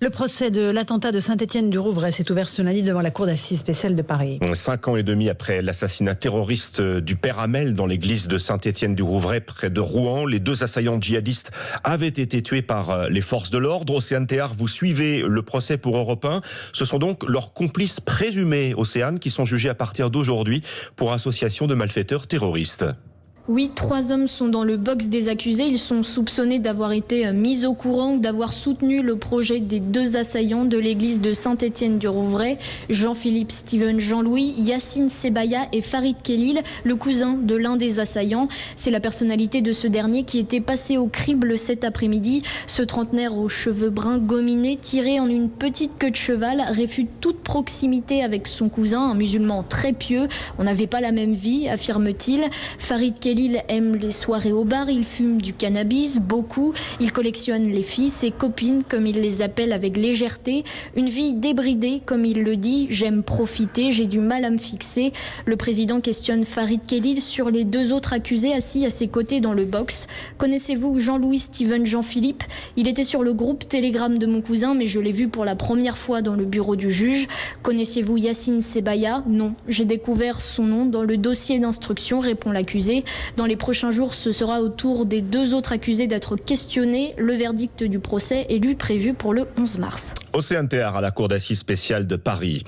Le procès de l'attentat de Saint-Étienne-du-Rouvray s'est ouvert ce lundi devant la cour d'assises spéciale de Paris. 5 ans et demi après l'assassinat terroriste du père Hamel dans l'église de Saint-Étienne-du-Rouvray près de Rouen, les 2 assaillants djihadistes avaient été tués par les forces de l'ordre. Océane Théard, vous suivez le procès pour Europe 1. Ce sont donc leurs complices présumés, Océane, qui sont jugés à partir d'aujourd'hui pour association de malfaiteurs terroristes. Oui, 3 hommes sont dans le box des accusés. Ils sont soupçonnés d'avoir été mis au courant ou d'avoir soutenu le projet des 2 assaillants de l'église de Saint-Étienne-du-Rouvray. Jean-Philippe Steven Jean-Louis, Yassine Sebaya et Farid Khelil, le cousin de l'un des assaillants. C'est la personnalité de ce dernier qui était passé au crible cet après-midi. Ce trentenaire aux cheveux bruns gominés, tiré en une petite queue de cheval, réfute toute proximité avec son cousin, un musulman très pieux. On n'avait pas la même vie, affirme-t-il. Farid Khelil aime les soirées au bar, il fume du cannabis, beaucoup. Il collectionne les filles, ses copines, comme il les appelle avec légèreté. Une vie débridée, comme il le dit, j'aime profiter, j'ai du mal à me fixer. Le président questionne Farid Khelil sur les 2 autres accusés assis à ses côtés dans le box. Connaissez-vous Jean-Louis Steven Jean-Philippe? Il était sur le groupe Telegram de mon cousin, mais je l'ai vu pour la première fois dans le bureau du juge. Connaissiez-vous Yassine Sebaya? Non. J'ai découvert son nom dans le dossier d'instruction, répond l'accusé. Dans les prochains jours, ce sera au tour des 2 autres accusés d'être questionnés. Le verdict du procès est lui prévu pour le 11 mars. Océane Théard à la cour d'assises spéciale de Paris.